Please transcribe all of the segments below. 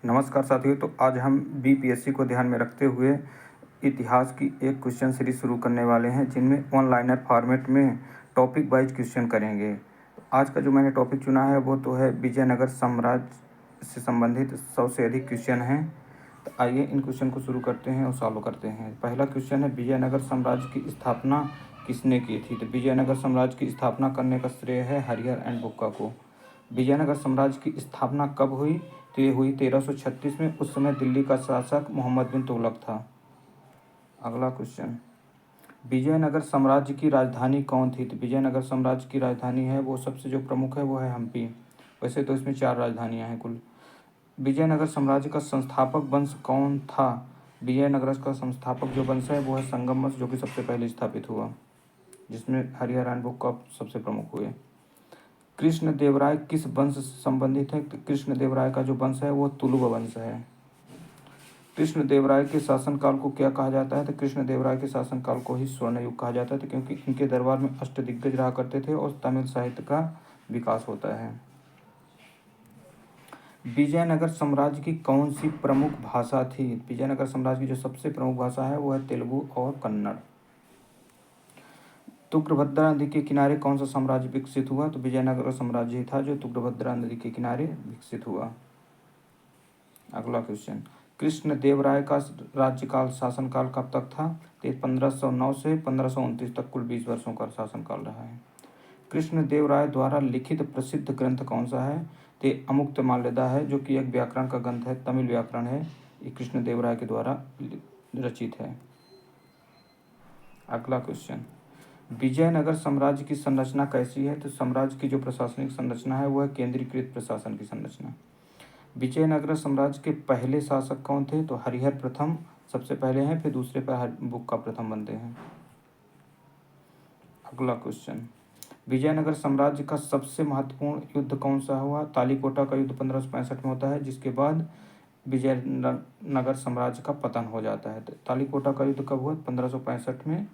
नमस्कार साथियों। तो आज हम बीपीएससी को ध्यान में रखते हुए इतिहास की एक क्वेश्चन सीरीज शुरू करने वाले हैं, जिनमें ऑनलाइनर फॉर्मेट में टॉपिक वाइज क्वेश्चन करेंगे। तो आज का जो मैंने टॉपिक चुना है वो तो है विजयनगर साम्राज्य से संबंधित 100 से अधिक क्वेश्चन हैं। तो आइए इन क्वेश्चन को शुरू करते हैं और सॉल्व करते हैं। पहला क्वेश्चन है, विजयनगर साम्राज्य की स्थापना किसने की थी? तो विजयनगर साम्राज्य की स्थापना करने का श्रेय है हरिहर एंड बुक्का को। विजयनगर साम्राज्य की स्थापना कब हुई? तो ये हुई 1336 में। उस समय दिल्ली का शासक मोहम्मद बिन तुगलक था। अगला क्वेश्चन, विजयनगर साम्राज्य की राजधानी कौन थी? तो विजयनगर साम्राज्य की राजधानी है वो सबसे जो प्रमुख है वो है हम्पी। वैसे तो इसमें 4 राजधानियां हैं कुल। विजयनगर साम्राज्य का संस्थापक वंश कौन था? विजयनगर का संस्थापक जो वंश है वो है संगम वंश, जो कि सबसे पहले स्थापित हुआ, जिसमें हरिहर एंड बुक्का सबसे प्रमुख हुए। कृष्णदेवराय किस वंश से संबंधित है? कृष्णदेवराय का जो वंश है वो तुलुव वंश है। कृष्णदेवराय के शासनकाल को क्या कहा जाता है? तो कृष्णदेवराय के शासनकाल को ही स्वर्ण युग कहा जाता है, क्योंकि इनके दरबार में अष्टदिग्गज रहा करते थे और तमिल साहित्य का विकास होता है। विजयनगर साम्राज्य की कौन सी प्रमुख भाषा थी? विजयनगर साम्राज्य की जो सबसे प्रमुख भाषा है वो है तेलुगु और कन्नड़। तुंगभद्रा नदी के किनारे कौन सा साम्राज्य विकसित हुआ? तो विजयनगर साम्राज्य ही था जो तुंगभद्रा नदी के किनारे विकसित हुआ। अगला क्वेश्चन, कृष्णदेवराय का राज्यकाल शासनकाल कब तक था? तो 1509 से 1529 तक कुल 20 वर्षों का शासनकाल रहा है। कृष्णदेवराय द्वारा लिखित प्रसिद्ध ग्रंथ कौन सा है? तो अमुक्तमाल्यदा है, जो कि एक व्याकरण का ग्रंथ है, तमिल व्याकरण है। ये कृष्णदेवराय के द्वारा रचित है। अगला क्वेश्चन, विजयनगर साम्राज्य की संरचना कैसी है? तो साम्राज्य की जो प्रशासनिक संरचना है वो है केंद्रीकृत प्रशासन की संरचना। विजयनगर साम्राज्य के पहले शासक कौन थे? तो हरिहर प्रथम सबसे पहले हैं, फिर दूसरे पर बुक्का प्रथम बनते हैं। अगला क्वेश्चन, विजयनगर साम्राज्य का सबसे महत्वपूर्ण युद्ध कौन सा हुआ? तालीकोटा का युद्ध 1565 में होता है, जिसके बाद विजयनगर साम्राज्य का पतन हो जाता है। तो तालीकोटा का युद्ध कब हुआ? 1565 में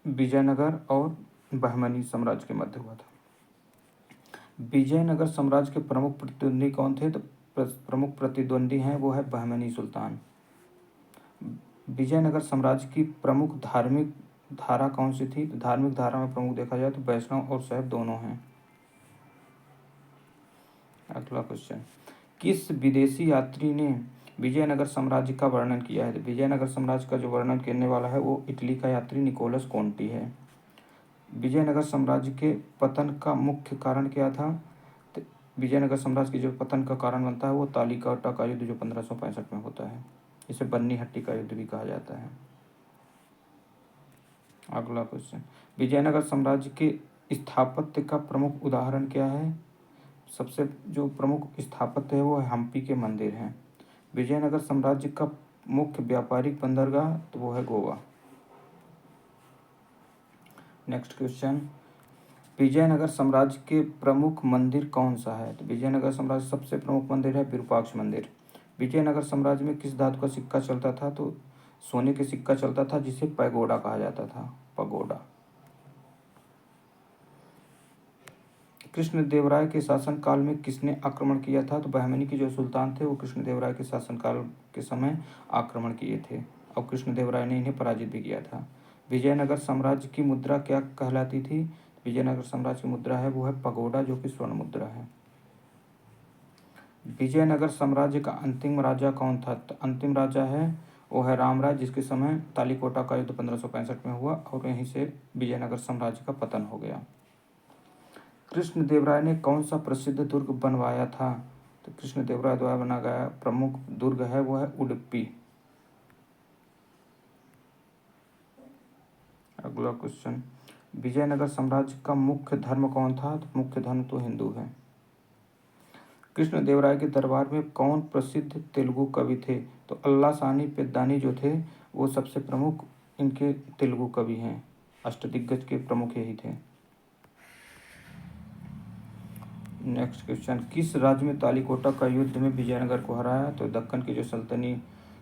विजयनगर और बहमनी साम्राज्य के मध्य हुआ था। विजयनगर साम्राज्य के प्रमुख प्रतिद्वंदी कौन थे? तो प्रमुख प्रतिद्वंदी हैं वो है बहमनी सुल्तान। विजयनगर साम्राज्य की प्रमुख धार्मिक धारा कौन सी थी? तो धार्मिक धारा में प्रमुख देखा जाए तो वैष्णव और शैव दोनों हैं। अगला क्वेश्चन, किस विदेशी यात्री ने विजयनगर साम्राज्य का वर्णन किया है? तो विजयनगर साम्राज्य का जो वर्णन करने वाला है वो इटली का यात्री निकोलस कोंटी है। विजयनगर साम्राज्य के पतन का मुख्य कारण क्या था? तो विजयनगर साम्राज्य के जो पतन का कारण बनता है वो तालीकोटा का युद्ध, जो 1565 में होता है। इसे बन्नी हट्टी का युद्ध भी कहा जाता है। अगला क्वेश्चन, विजयनगर साम्राज्य के स्थापत्य का प्रमुख उदाहरण क्या है? सबसे जो प्रमुख स्थापत्य है वो हम्पी के मंदिर हैं। विजयनगर साम्राज्य का मुख्य व्यापारिक बंदरगाह तो वो है गोवा। नेक्स्ट क्वेश्चन, विजयनगर साम्राज्य के प्रमुख मंदिर कौन सा है? तो विजयनगर साम्राज्य सबसे प्रमुख मंदिर है विरूपाक्ष मंदिर। विजयनगर साम्राज्य में किस धातु का सिक्का चलता था? तो सोने के सिक्का चलता था, जिसे पैगोडा कहा जाता था। पगोडा। कृष्णदेवराय के शासनकाल में किसने आक्रमण किया था? तो बहमनी के जो सुल्तान थे वो कृष्णदेवराय के शासनकाल के समय आक्रमण किए थे और कृष्णदेवराय ने इन्हें पराजित भी किया था। विजयनगर साम्राज्य की मुद्रा क्या कहलाती थी? विजयनगर साम्राज्य की मुद्रा है वो है पगोडा, जो कि स्वर्ण मुद्रा है। विजयनगर साम्राज्य का अंतिम राजा कौन था? तो अंतिम राजा है वो है रामराय, जिसके समय तालीकोटा का युद्ध 1565 में हुआ और यहीं से विजयनगर साम्राज्य का पतन हो गया। कृष्णदेवराय ने कौन सा प्रसिद्ध दुर्ग बनवाया था? तो कृष्णदेवराय द्वारा बनाया गया प्रमुख दुर्ग है वो है उडुपी। अगला क्वेश्चन, विजयनगर साम्राज्य का मुख्य धर्म कौन था? तो मुख्य धर्म तो हिंदू है। कृष्णदेवराय के दरबार में कौन प्रसिद्ध तेलुगु कवि थे? तो अल्लासानी पेद्दानी जो थे वो सबसे प्रमुख इनके तेलुगु कवि हैं। अष्टदिग्गज के प्रमुख यही थे। नेक्स्ट क्वेश्चन, किस राज्य में तालीकोटा का युद्ध में विजयनगर को हराया? तो दक्कन के जो सल्तनी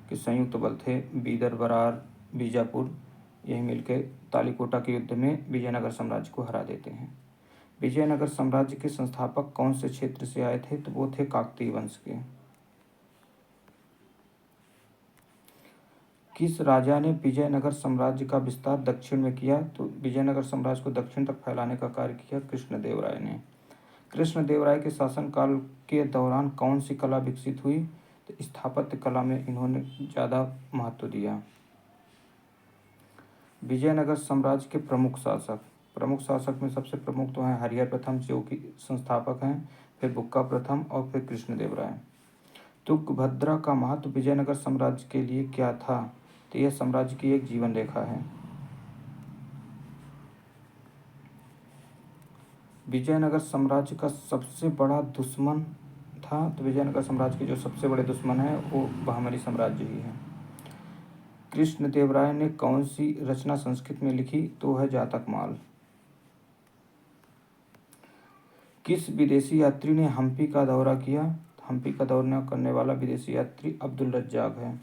के संयुक्त बल थे, बीदर, बरार, बीजापुर, यही मिलकर तालीकोटा के युद्ध में विजयनगर साम्राज्य को हरा देते हैं। विजयनगर साम्राज्य के संस्थापक कौन से क्षेत्र से आए थे? तो वो थे काकतीय वंश के। किस राजा ने विजयनगर साम्राज्य का विस्तार दक्षिण में किया? तो विजयनगर साम्राज्य को दक्षिण तक फैलाने का कार्य किया कृष्णदेवराय ने। कृष्णदेवराय के शासनकाल के दौरान कौन सी कला विकसित हुई? तो स्थापत्य कला में इन्होंने ज़्यादा महत्व दिया। विजयनगर साम्राज्य के प्रमुख शासक में सबसे प्रमुख तो हैं हरिहर प्रथम, जो कि संस्थापक हैं, फिर बुक्का प्रथम और फिर कृष्णदेवराय। तुंगभद्रा का महत्व विजयनगर साम्राज्य के लिए क्या था? तो यह साम्राज्य की एक जीवन रेखा है। विजयनगर साम्राज्य का सबसे बड़ा दुश्मन था, तो विजयनगर साम्राज्य के जो सबसे बड़े दुश्मन हैं वो बहमनी साम्राज्य ही है। कृष्णदेवराय ने कौन सी रचना संस्कृत में लिखी? तो है जातकमाल। किस विदेशी यात्री ने हम्पी का दौरा किया? हम्पी का दौरा करने वाला विदेशी यात्री अब्दुल रज्जाक है।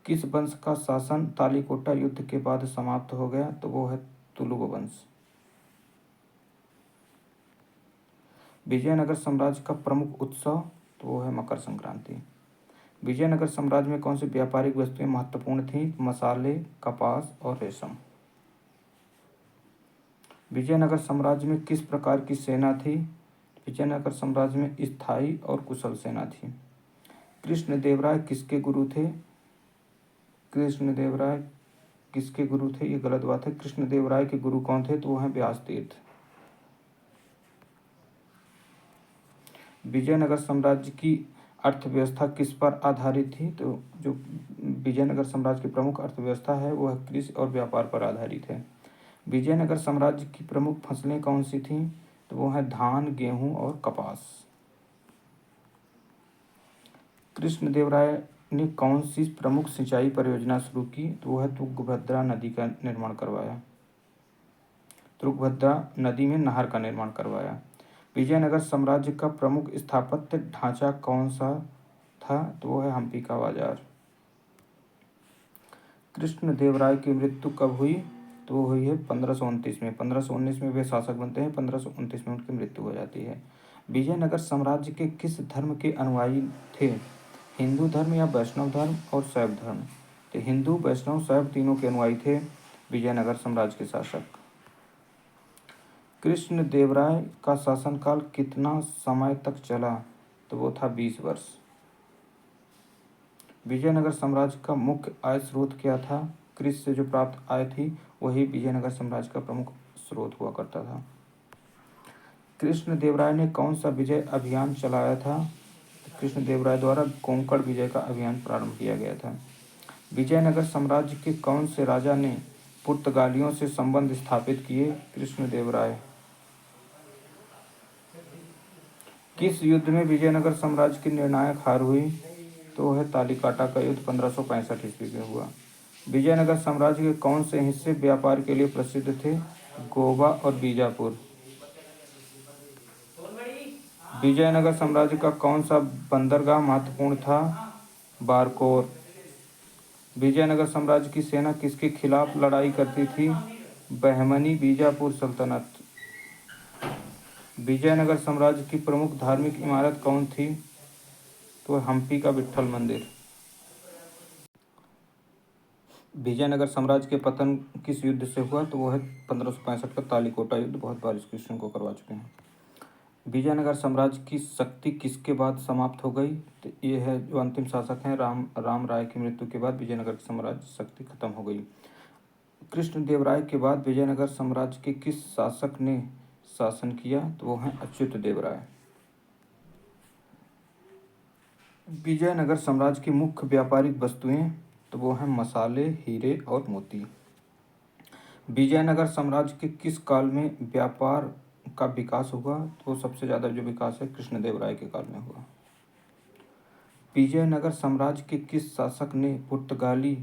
किस वंश का शासन तालीकोटा युद्ध के बाद समाप्त हो गया? तो वो है तुलुग वंश। विजयनगर साम्राज्य का प्रमुख उत्सव तो वो है मकर संक्रांति। विजयनगर साम्राज्य में कौन सी व्यापारिक वस्तुएं महत्वपूर्ण थीं? मसाले, कपास और रेशम। विजयनगर साम्राज्य में किस प्रकार की सेना थी? विजयनगर साम्राज्य में स्थायी और कुशल सेना थी। कृष्णदेवराय किसके गुरु थे? कृष्णदेवराय किसके गुरु थे? ये गलत बात है। कृष्णदेवराय के गुरु कौन थे? तो वो हैं व्यास तीर्थ। विजयनगर साम्राज्य की अर्थव्यवस्था किस पर आधारित थी? तो जो विजयनगर साम्राज्य की प्रमुख अर्थव्यवस्था है वो है कृषि और व्यापार पर आधारित है। विजयनगर साम्राज्य की प्रमुख फसलें कौन सी थीं? तो वो है धान, गेहूं और कपास। कृष्णदेवराय ने कौन सी प्रमुख सिंचाई परियोजना शुरू की? तो वो है तुंगभद्रा नदी का निर्माण करवाया। तुंगभद्रा नदी में नहर का निर्माण करवाया। विजयनगर साम्राज्य का प्रमुख स्थापत्य ढांचा कौन सा था? तो वो है हम्पी का बाजार। कृष्णदेवराय की मृत्यु कब हुई? तो वो हुई है 1529 में। 1519 में वे शासक बनते हैं, 1529 में उनकी मृत्यु हो जाती है। विजयनगर साम्राज्य के किस धर्म के अनुयायी थे? हिंदू धर्म या वैष्णव धर्म और शैव धर्म? तो हिंदू, वैष्णव, शैव तीनों के अनुयायी थे विजयनगर साम्राज्य के शासक। कृष्णदेवराय का शासनकाल कितना समय तक चला? तो वो था 20 वर्ष। विजयनगर साम्राज्य का मुख्य आय स्रोत क्या था? कृषि से जो प्राप्त आय थी वही विजयनगर साम्राज्य का प्रमुख स्रोत हुआ करता था। कृष्णदेवराय ने कौन सा विजय अभियान चलाया था? कृष्णदेवराय द्वारा कोंकण विजय का अभियान प्रारंभ किया गया था। विजयनगर साम्राज्य के कौन से राजा ने पुर्तगालियों से संबंध स्थापित किए? कृष्णदेवराय। किस युद्ध में विजयनगर साम्राज्य की निर्णायक हार हुई? तो है तालिकाटा का युद्ध 1565 ईस्वी में हुआ। विजयनगर साम्राज्य के कौन से हिस्से व्यापार के लिए प्रसिद्ध थे? गोवा और बीजापुर। विजयनगर साम्राज्य का कौन सा बंदरगाह महत्वपूर्ण था? बारकोर। विजयनगर साम्राज्य की सेना किसके खिलाफ लड़ाई करती थी? बहमनी बीजापुर सल्तनत। विजयनगर साम्राज्य की प्रमुख धार्मिक इमारत कौन थी? तो हम्पी का विट्ठल मंदिर। विजयनगर साम्राज्य के पतन किस युद्ध से हुआ? तो वो है 1565 का तालीकोटा युद्ध। बहुत बार इस क्वेश्चन को करवा चुके हैं। विजयनगर साम्राज्य की शक्ति किसके बाद समाप्त हो गई? तो ये है जो अंतिम शासक हैं राम राय की मृत्यु के बाद विजयनगर की साम्राज्य शक्ति खत्म हो गई। कृष्णदेवराय के बाद विजयनगर साम्राज्य के किस शासक ने शासन किया? तो वो हैं अच्युत देवराय। विजयनगर साम्राज्य की मुख्य व्यापारिक वस्तुएं तो वो हैं मसाले, हीरे और मोती। विजयनगर साम्राज्य के किस काल में व्यापार का विकास हुआ? तो सबसे ज़्यादा जो विकास है कृष्णदेवराय के काल में हुआ। विजयनगर साम्राज्य के किस शासक ने पुर्तगाली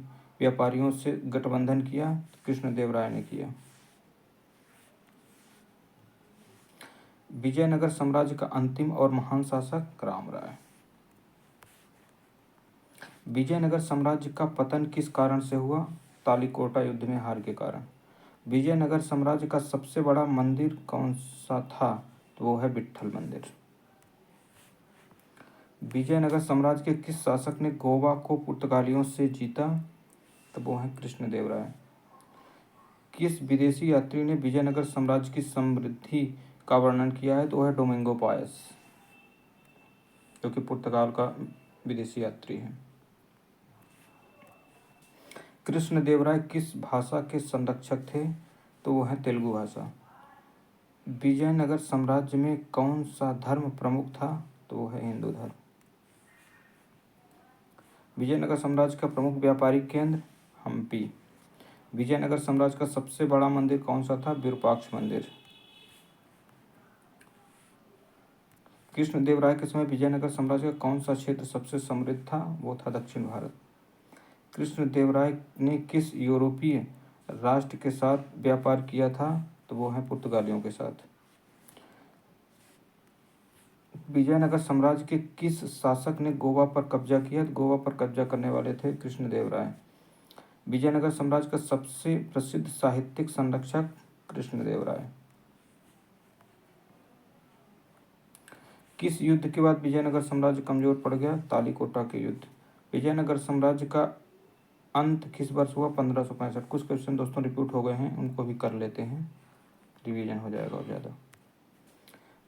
व्यापारियों से गठबंधन किया? कृष्णदेवराय ने किया। विजयनगर साम्राज्य का अंतिम और महान शासक राम राय। विजयनगर साम्राज्य का पतन किस कारण से हुआ? तालीकोटा युद्ध में हार के कारण। विजयनगर साम्राज्य का सबसे बड़ा मंदिर कौन सा था? तो वो है विट्ठल मंदिर। विजयनगर साम्राज्य के किस शासक ने गोवा को पुर्तगालियों से जीता? तो वो हैं कृष्णदेव राय। किस विदेशी यात्री ने विजयनगर साम्राज्य की समृद्धि का वर्णन किया है? तो वह डोमिंगो पायस, जो कि पुर्तगाल का विदेशी यात्री है। कृष्णदेव राय किस भाषा के संरक्षक थे? तो वो है तेलुगु भाषा। विजयनगर साम्राज्य में कौन सा धर्म प्रमुख था? तो वो है हिंदू धर्म। विजयनगर साम्राज्य का प्रमुख व्यापारिक केंद्र हम्पी। विजयनगर साम्राज्य का सबसे बड़ा मंदिर कौन सा था? विरूपाक्ष मंदिर। कृष्णदेव राय के समय विजयनगर साम्राज्य का कौन सा क्षेत्र सबसे समृद्ध था? वो था दक्षिण भारत। कृष्णदेव राय ने किस यूरोपीय राष्ट्र के साथ व्यापार किया था? तो वो है पुर्तगालियों के साथ। विजयनगर साम्राज्य के किस शासक ने गोवा पर कब्जा किया? गोवा पर कब्जा करने वाले थे कृष्णदेव राय। विजयनगर साम्राज्य का सबसे प्रसिद्ध साहित्यिक संरक्षक कृष्णदेव राय। किस युद्ध के बाद विजयनगर साम्राज्य कमजोर पड़ गया? तालीकोटा के युद्ध। विजयनगर साम्राज्य का अंत किस वर्ष हुआ? 1565। कुछ क्वेश्चन दोस्तों रिपीट हो गए हैं, उनको भी कर लेते हैं, रिवीजन हो जाएगा और ज़्यादा।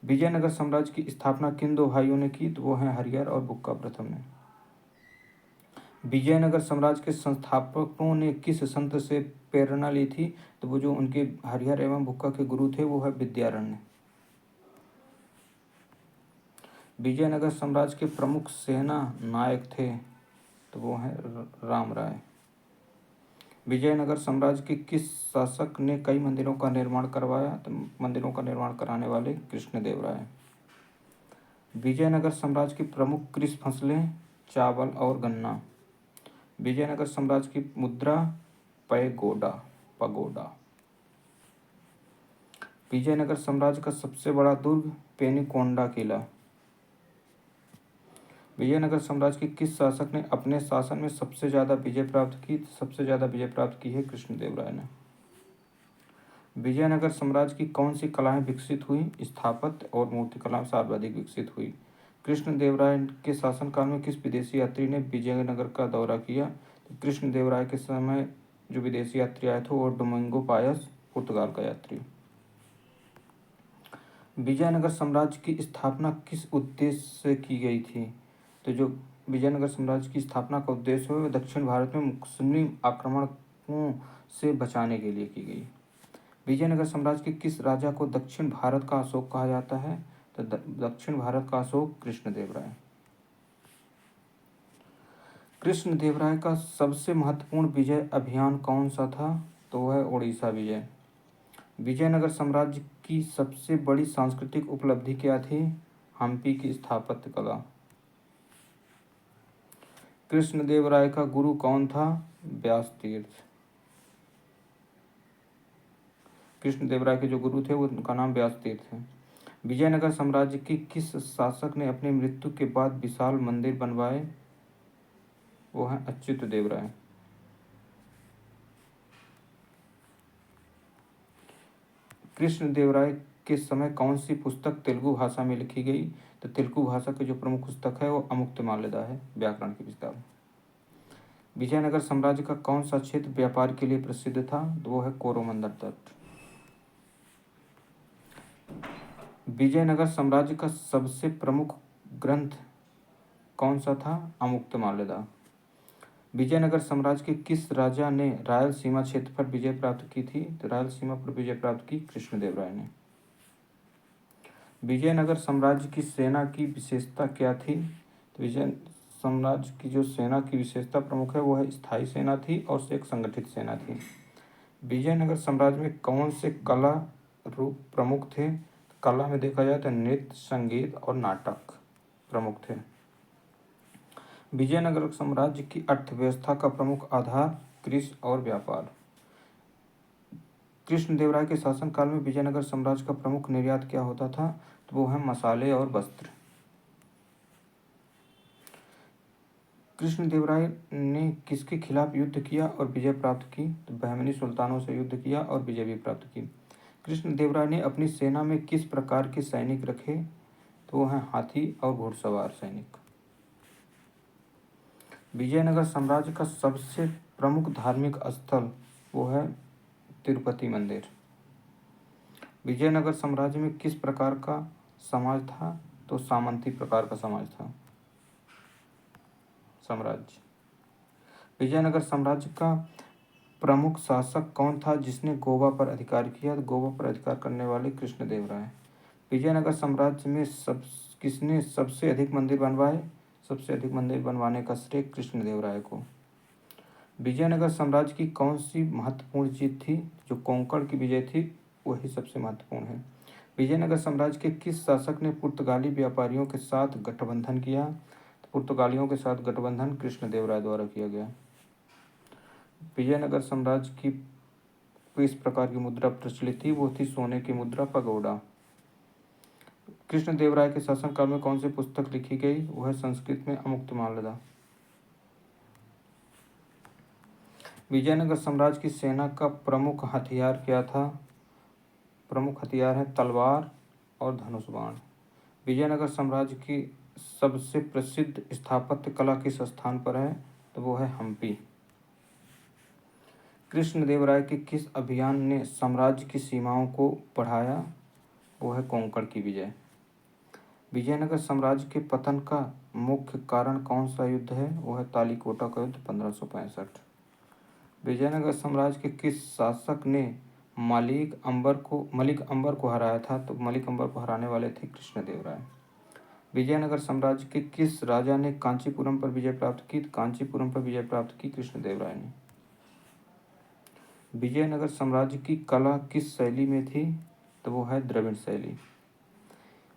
विजयनगर साम्राज्य की स्थापना किन दो भाइयों ने की? तो वो हैं हरिहर और बुक्का प्रथम ने। विजयनगर साम्राज्य के संस्थापकों ने किस संत से प्रेरणा ली थी? तो वो जो उनके हरिहर एवं बुक्का के गुरु थे वो है विद्यारण्य। विजयनगर साम्राज्य के प्रमुख सेना नायक थे? तो वो हैं राम राय। विजयनगर साम्राज्य के किस शासक ने कई मंदिरों का निर्माण करवाया? तो मंदिरों का निर्माण कराने वाले कृष्णदेव राय। विजयनगर साम्राज्य की प्रमुख कृषि फसलें चावल और गन्ना। विजयनगर साम्राज्य की मुद्रा पगोडा। विजयनगर साम्राज्य का सबसे बड़ा दुर्ग पेनुकोंडा किला। विजयनगर साम्राज्य के किस शासक ने अपने शासन में सबसे ज़्यादा विजय प्राप्त की? सबसे ज़्यादा विजय प्राप्त की है कृष्णदेव राय ने। विजयनगर साम्राज्य की कौन सी कलाएं विकसित हुई? स्थापत्य और मूर्तिकला सर्वाधिक विकसित हुई। कृष्णदेव राय के शासनकाल में किस विदेशी यात्री ने विजयनगर का दौरा किया? तो कृष्णदेव राय के समय जो विदेशी यात्री आए थे वो डोमिंगो पायस, पुर्तगाल का यात्री। विजयनगर साम्राज्य की स्थापना किस उद्देश्य से की गई थी? तो जो विजयनगर साम्राज्य की स्थापना का उद्देश्य है वह दक्षिण भारत में मुस्लिम आक्रमणों से बचाने के लिए की गई। विजयनगर साम्राज्य के किस राजा को दक्षिण भारत का अशोक कहा जाता है? तो दक्षिण भारत का अशोक कृष्णदेव राय। कृष्णदेव राय का सबसे महत्वपूर्ण विजय अभियान कौन सा था? तो वह उड़ीसा विजय। विजयनगर साम्राज्य की सबसे बड़ी सांस्कृतिक उपलब्धि क्या थी? हम्पी की स्थापत्य कला। कृष्णदेव राय का गुरु कौन था? व्यास तीर्थ। कृष्णदेव राय के जो गुरु थे वो उनका नाम व्यास तीर्थ है। विजयनगर साम्राज्य के किस शासक ने अपनी मृत्यु के बाद विशाल मंदिर बनवाए? वो है अच्युतदेव राय। कृष्णदेव राय के समय कौन सी पुस्तक तेलुगु भाषा में लिखी गई? तो तेलुगु भाषा की जो प्रमुख पुस्तक है वो अमुक्तमाल्यदा है, व्याकरण की किताब। विजयनगर साम्राज्य का कौन सा क्षेत्र व्यापार के लिए प्रसिद्ध था? तो वो है कोरोमंडल तट। विजयनगर साम्राज्य का सबसे प्रमुख ग्रंथ कौन सा था? अमुक्तमाल्यदा। विजयनगर साम्राज्य के किस राजा ने रायलसीमा क्षेत्र पर विजय प्राप्त की थी? तो रायलसीमा पर विजय प्राप्त की कृष्णदेव राय ने। विजयनगर साम्राज्य की सेना की विशेषता क्या थी? तो विजय साम्राज्य की जो सेना की विशेषता प्रमुख है वो है स्थायी सेना थी और एक संगठित सेना थी। विजयनगर साम्राज्य में कौन से कला रूप प्रमुख थे? कला में देखा जाए तो नृत्य, संगीत और नाटक प्रमुख थे। विजयनगर साम्राज्य की अर्थव्यवस्था का प्रमुख आधार कृषि और व्यापार। कृष्णदेव राय के शासनकाल में विजयनगर साम्राज्य का प्रमुख निर्यात क्या होता था? तो वो है मसाले और वस्त्र। कृष्णदेव राय ने किसके खिलाफ युद्ध किया और विजय प्राप्त की? तो बहमनी सुल्तानों से युद्ध किया और विजय भी प्राप्त की। कृष्णदेव राय ने अपनी सेना में किस प्रकार के सैनिक रखे? तो वो हैं हाथी और घुड़सवार सैनिक। विजयनगर साम्राज्य का सबसे प्रमुख धार्मिक स्थल वो है तिरुपति मंदिर। विजयनगर साम्राज्य में किस प्रकार का समाज था? तो सामंती प्रकार का समाज था साम्राज्य। विजयनगर साम्राज्य का प्रमुख शासक कौन था जिसने गोवा पर अधिकार किया? गोवा पर अधिकार करने वाले कृष्णदेवराय। विजयनगर साम्राज्य में किसने सबसे अधिक मंदिर बनवाए? सबसे अधिक मंदिर बनवाने का श्रेय कृष्णदेवराय को। विजयनगर साम्राज्य की कौन सी महत्वपूर्ण जीत थी? जो कोंकण की विजय थी वही सबसे महत्वपूर्ण है। विजयनगर साम्राज्य के किस शासक ने पुर्तगाली व्यापारियों के साथ गठबंधन किया? तो पुर्तगालियों के साथ गठबंधन कृष्णदेवराय द्वारा किया गया। विजयनगर साम्राज्य की किस प्रकार की मुद्रा प्रचलित थी? वो थी सोने की मुद्रा पगोडा। कृष्णदेवराय के शासनकाल में कौन सी पुस्तक लिखी गई? वह संस्कृत में अमुक्तमाल्यदा। विजयनगर साम्राज्य की सेना का प्रमुख हथियार क्या था? प्रमुख हथियार है तलवार और धनुष बाण। विजयनगर साम्राज्य की सबसे प्रसिद्ध स्थापत्य कला किस स्थान पर है? तो वो है हम्पी। कृष्णदेवराय के किस अभियान ने साम्राज्य की सीमाओं को बढ़ाया? वो है कोंकण की विजय। विजयनगर साम्राज्य के पतन का मुख्य कारण कौन सा युद्ध है? वो है तालीकोटा का युद्ध 1565। विजयनगर साम्राज्य के किस शासक ने मलिक अंबर को हराया था? तो मलिक अंबर को हराने वाले थे कृष्णदेवराय। विजयनगर साम्राज्य के किस राजा ने कांचीपुरम पर विजय प्राप्त की? कांचीपुरम पर विजय प्राप्त की कृष्णदेवराय ने। विजयनगर साम्राज्य की कला किस शैली में थी? तो वो है द्रविड़ शैली।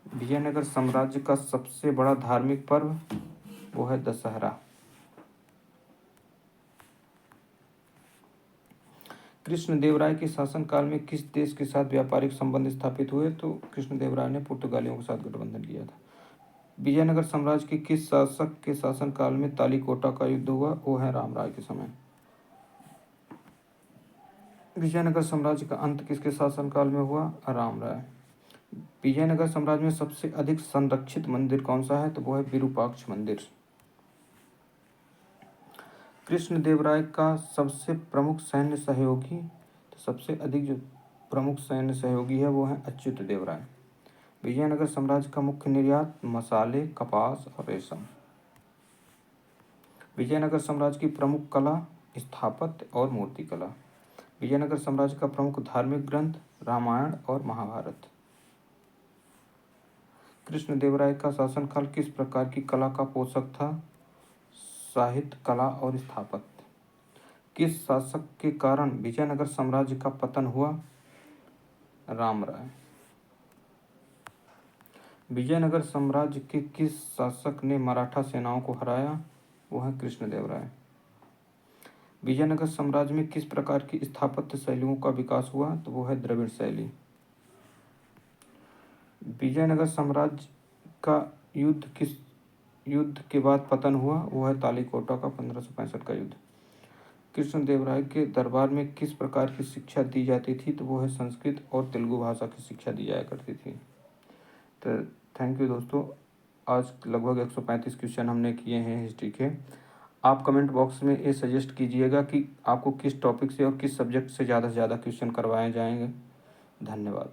विजयनगर साम्राज्य का सबसे बड़ा धार्मिक पर्व वो है दशहरा। कृष्णदेवराय के शासनकाल में किस देश के साथ व्यापारिक संबंध स्थापित हुए? तो कृष्णदेवराय ने पुर्तगालियों के साथ गठबंधन किया था। विजयनगर साम्राज्य के किस शासक के शासनकाल में तालीकोटा का युद्ध हुआ? वो है रामराय के समय। विजयनगर साम्राज्य का अंत किसके शासनकाल में हुआ? रामराय। विजयनगर साम्राज्य में सबसे अधिक संरक्षित मंदिर कौन सा है? तो वो है विरूपाक्ष मंदिर। कृष्णदेवराय का सबसे प्रमुख सैन्य सहयोगी, तो सबसे अधिक जो प्रमुख सैन्य सहयोगी है वो है अच्युत देवराय। विजयनगर साम्राज्य का मुख्य निर्यात मसाले, कपास और रेशम। विजयनगर साम्राज्य की प्रमुख कला स्थापत्य और मूर्तिकला। विजयनगर साम्राज्य का प्रमुख धार्मिक ग्रंथ रामायण और महाभारत। कृष्णदेवराय का शासनकाल किस प्रकार की कला का पोषक था? साहित्य, कला और स्थापत्य। किस शासक के कारण विजयनगर साम्राज्य का पतन हुआ? रामराय। विजयनगर साम्राज्य के किस शासक ने मराठा सेनाओं को हराया? वो है कृष्णदेवराय। विजयनगर साम्राज्य में किस प्रकार की स्थापत्य शैलियों का विकास हुआ? तो वो है द्रविड़ शैली। विजयनगर साम्राज्य का युद्ध के बाद पतन हुआ? वो है तालीकोटा का 1565 का युद्ध। कृष्णदेवराय के दरबार में किस प्रकार की शिक्षा दी जाती थी? तो वो है संस्कृत और तेलुगु भाषा की शिक्षा दी जाया करती थी। तो थैंक यू दोस्तों। आज लगभग 135 क्वेश्चन हमने किए हैं हिस्ट्री के। आप कमेंट बॉक्स में ये सजेस्ट कीजिएगा कि आपको किस टॉपिक से और किस सब्जेक्ट से ज़्यादा क्वेश्चन करवाए जाएंगे। धन्यवाद।